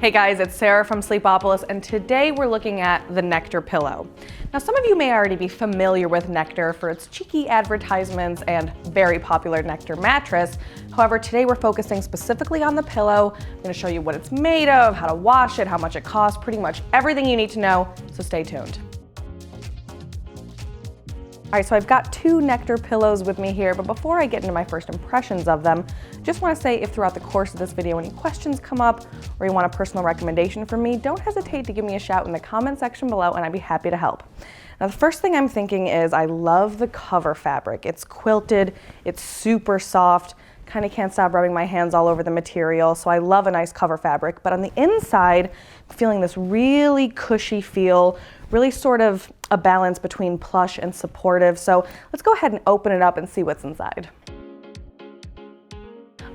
Hey guys, it's Sarah from Sleepopolis, and today we're looking at the Nectar pillow. Now, some of you may already be familiar with Nectar for its cheeky advertisements and very popular Nectar mattress. However, today we're focusing specifically on the pillow. I'm going to show you what it's made of, how to wash it, how much it costs, pretty much everything you need to know, so stay tuned. All right, so I've got two Nectar pillows with me here, but before I get into my first impressions of them, I just want to say if throughout the course of this video any questions come up or you want a personal recommendation from me, don't hesitate to give me a shout in the comment section below and I'd be happy to help. Now, the first thing I'm thinking is I love the cover fabric. It's quilted, it's super soft, kind of can't stop rubbing my hands all over the material, so I love a nice cover fabric. But on the inside, I'm feeling this really cushy feel, really sort of a balance between plush and supportive. So let's go ahead and open it up and see what's inside.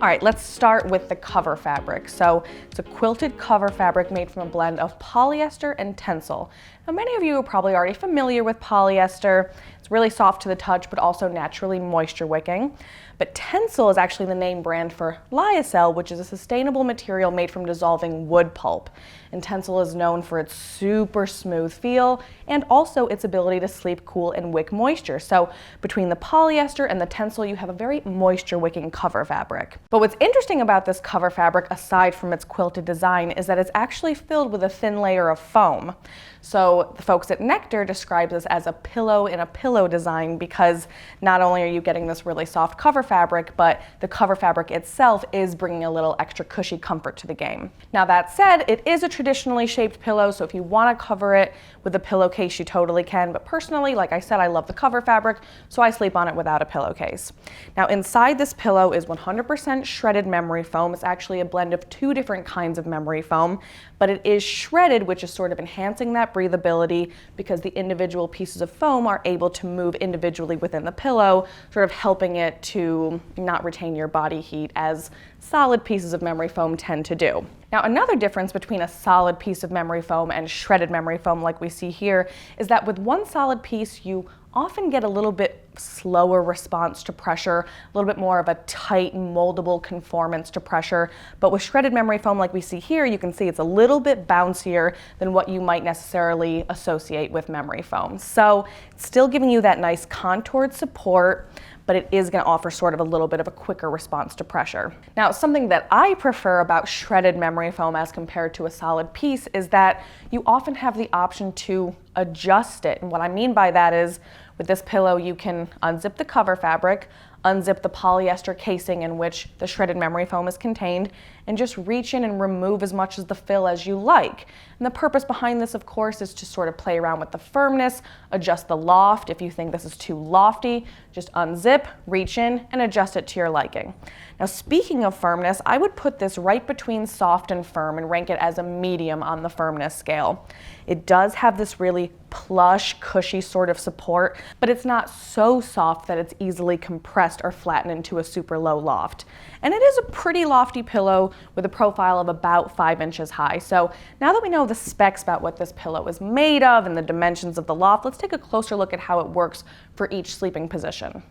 All right, let's start with the cover fabric. So it's a quilted cover fabric made from a blend of polyester and Tencel. Now, many of you are probably already familiar with polyester. It's really soft to the touch, but also naturally moisture wicking. But Tencel is actually the name brand for lyocell, which is a sustainable material made from dissolving wood pulp. And Tencel is known for its super smooth feel and also its ability to sleep cool and wick moisture. So between the polyester and the Tencel, you have a very moisture wicking cover fabric. But what's interesting about this cover fabric, aside from its quilted design, is that it's actually filled with a thin layer of foam. So the folks at Nectar describe this as a pillow in a pillow design because not only are you getting this really soft cover fabric, but the cover fabric itself is bringing a little extra cushy comfort to the game. Now, that said, it is a traditionally shaped pillow, so if you want to cover it with a pillowcase, you totally can. But personally, like I said, I love the cover fabric, so I sleep on it without a pillowcase. Now, inside this pillow is 100% shredded memory foam. It's actually a blend of two different kinds of memory foam, but it is shredded, which is sort of enhancing that breathability because the individual pieces of foam are able to move individually within the pillow, sort of helping it to not retain your body heat as solid pieces of memory foam tend to do. Now, another difference between a solid piece of memory foam and shredded memory foam like we see here is that with one solid piece, you often get a little bit slower response to pressure, a little bit more of a tight, moldable conformance to pressure. But with shredded memory foam like we see here, you can see it's a little bit bouncier than what you might necessarily associate with memory foam. So it's still giving you that nice contoured support, but it is going to offer sort of a little bit of a quicker response to pressure. Now, something that I prefer about shredded memory foam as compared to a solid piece is that you often have the option to adjust it. And what I mean by that is with this pillow, you can unzip the cover fabric, unzip the polyester casing in which the shredded memory foam is contained, and just reach in and remove as much of the fill as you like. And the purpose behind this, of course, is to sort of play around with the firmness, adjust the loft. If you think this is too lofty, just unzip, reach in, and adjust it to your liking. Now, speaking of firmness, I would put this right between soft and firm and rank it as a medium on the firmness scale. It does have this really plush, cushy sort of support, but it's not so soft that it's easily compressed or flattened into a super low loft. And it is a pretty lofty pillow with a profile of about 5 inches high. So now that we know the specs about what this pillow is made of and the dimensions of the loft, let's take a closer look at how it works for each sleeping position.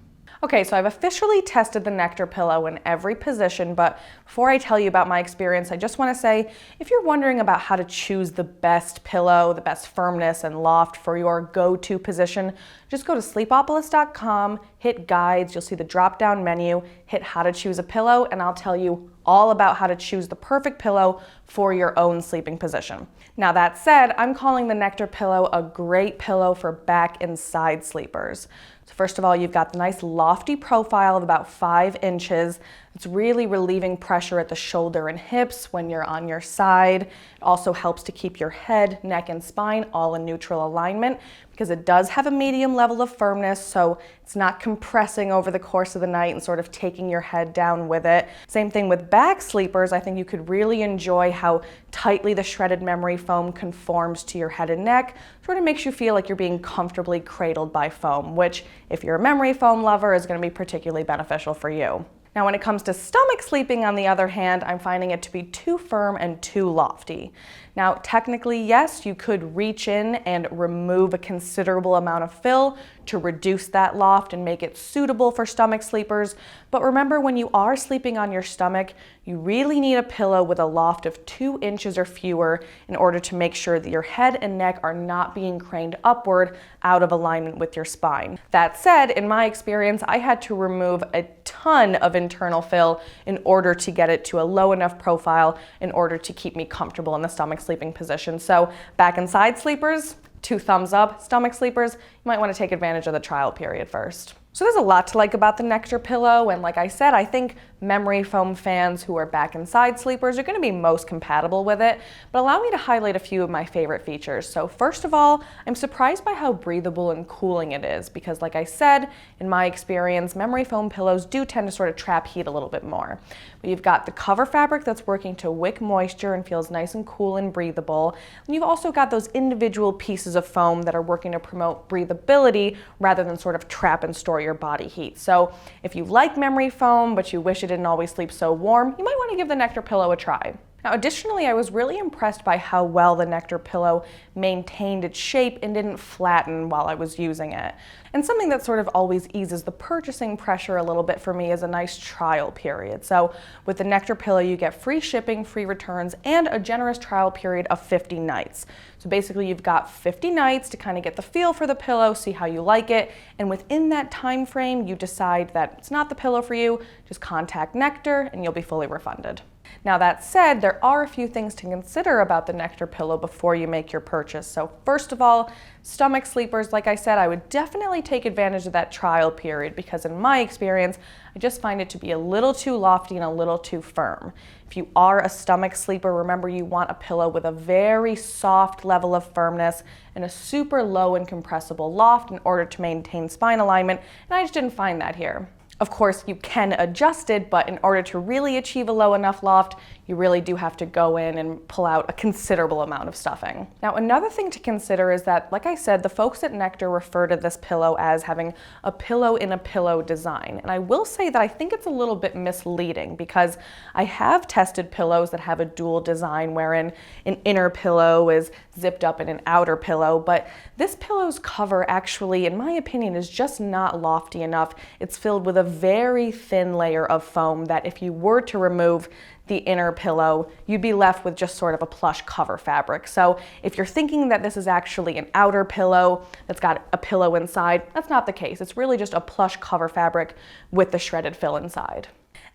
Okay, so I've officially tested the Nectar pillow in every position, but before I tell you about my experience, I just want to say, if you're wondering about how to choose the best pillow, the best firmness and loft for your go-to position, just go to sleepopolis.com, hit guides, you'll see the drop-down menu, hit how to choose a pillow, and I'll tell you all about how to choose the perfect pillow for your own sleeping position. Now, that said, I'm calling the Nectar pillow a great pillow for back and side sleepers. So first of all, you've got the nice lofty profile of about 5 inches. It's really relieving pressure at the shoulder and hips when you're on your side. It also helps to keep your head, neck, and spine all in neutral alignment because it does have a medium level of firmness, so it's not compressing over the course of the night and sort of taking your head down with it. Same thing with back sleepers. I think you could really enjoy how tightly the shredded memory foam conforms to your head and neck, sort of makes you feel like you're being comfortably cradled by foam, which, if you're a memory foam lover, is going to be particularly beneficial for you. Now, when it comes to stomach sleeping, on the other hand, I'm finding it to be too firm and too lofty. Now, technically, yes, you could reach in and remove a considerable amount of fill to reduce that loft and make it suitable for stomach sleepers. But remember, when you are sleeping on your stomach, you really need a pillow with a loft of 2 inches or fewer in order to make sure that your head and neck are not being craned upward out of alignment with your spine. That said, in my experience, I had to remove a ton of internal fill in order to get it to a low enough profile in order to keep me comfortable in the stomach sleeping position. So back and side sleepers, 2 thumbs up. Stomach sleepers, you might want to take advantage of the trial period first. So there's a lot to like about the Nectar pillow, and like I said, I think memory foam fans who are back and side sleepers are going to be most compatible with it, but allow me to highlight a few of my favorite features. So first of all, I'm surprised by how breathable and cooling it is, because like I said, in my experience, memory foam pillows do tend to sort of trap heat a little bit more. But you've got the cover fabric that's working to wick moisture and feels nice and cool and breathable, and you've also got those individual pieces of foam that are working to promote breathability rather than sort of trap and store your body heat. So if you like memory foam, but you wish it didn't always sleep so warm, you might want to give the Nectar pillow a try. Now, additionally, I was really impressed by how well the Nectar pillow maintained its shape and didn't flatten while I was using it. And something that sort of always eases the purchasing pressure a little bit for me is a nice trial period. So with the Nectar pillow, you get free shipping, free returns, and a generous trial period of 50 nights. So basically, you've got 50 nights to kind of get the feel for the pillow, see how you like it, and within that time frame, you decide that it's not the pillow for you, just contact Nectar and you'll be fully refunded. Now that said, there are a few things to consider about the Nectar pillow before you make your purchase. So first of all, stomach sleepers, like I said, I would definitely take advantage of that trial period because in my experience, I just find it to be a little too lofty and a little too firm. If you are a stomach sleeper, remember you want a pillow with a very soft level of firmness and a super low and compressible loft in order to maintain spine alignment, and I just didn't find that here. Of course, you can adjust it, but in order to really achieve a low enough loft, you really do have to go in and pull out a considerable amount of stuffing. Now, another thing to consider is that, like I said, the folks at Nectar refer to this pillow as having a pillow in a pillow design. And I will say that I think it's a little bit misleading because I have tested pillows that have a dual design wherein an inner pillow is zipped up in an outer pillow, but this pillow's cover actually, in my opinion, is just not lofty enough. It's filled with a very thin layer of foam that if you were to remove the inner pillow, you'd be left with just sort of a plush cover fabric. So if you're thinking that this is actually an outer pillow that's got a pillow inside, that's not the case. It's really just a plush cover fabric with the shredded fill inside.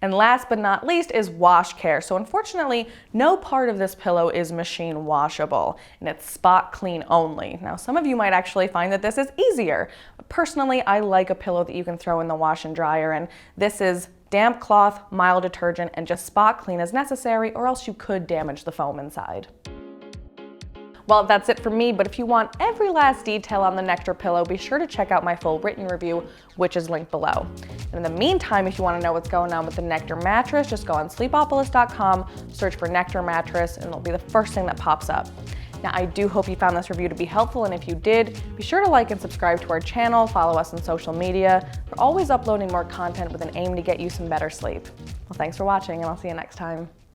And last but not least is wash care. So unfortunately, no part of this pillow is machine washable, and it's spot clean only. Now, some of you might actually find that this is easier. But personally, I like a pillow that you can throw in the wash and dryer, and this is damp cloth, mild detergent, and just spot clean as necessary, or else you could damage the foam inside. Well, that's it for me, but if you want every last detail on the Nectar pillow, be sure to check out my full written review, which is linked below. And in the meantime, if you want to know what's going on with the Nectar mattress, just go on sleepopolis.com, search for Nectar mattress, and it'll be the first thing that pops up. Now, I do hope you found this review to be helpful, and if you did, be sure to like and subscribe to our channel, follow us on social media. We're always uploading more content with an aim to get you some better sleep. Well, thanks for watching, and I'll see you next time.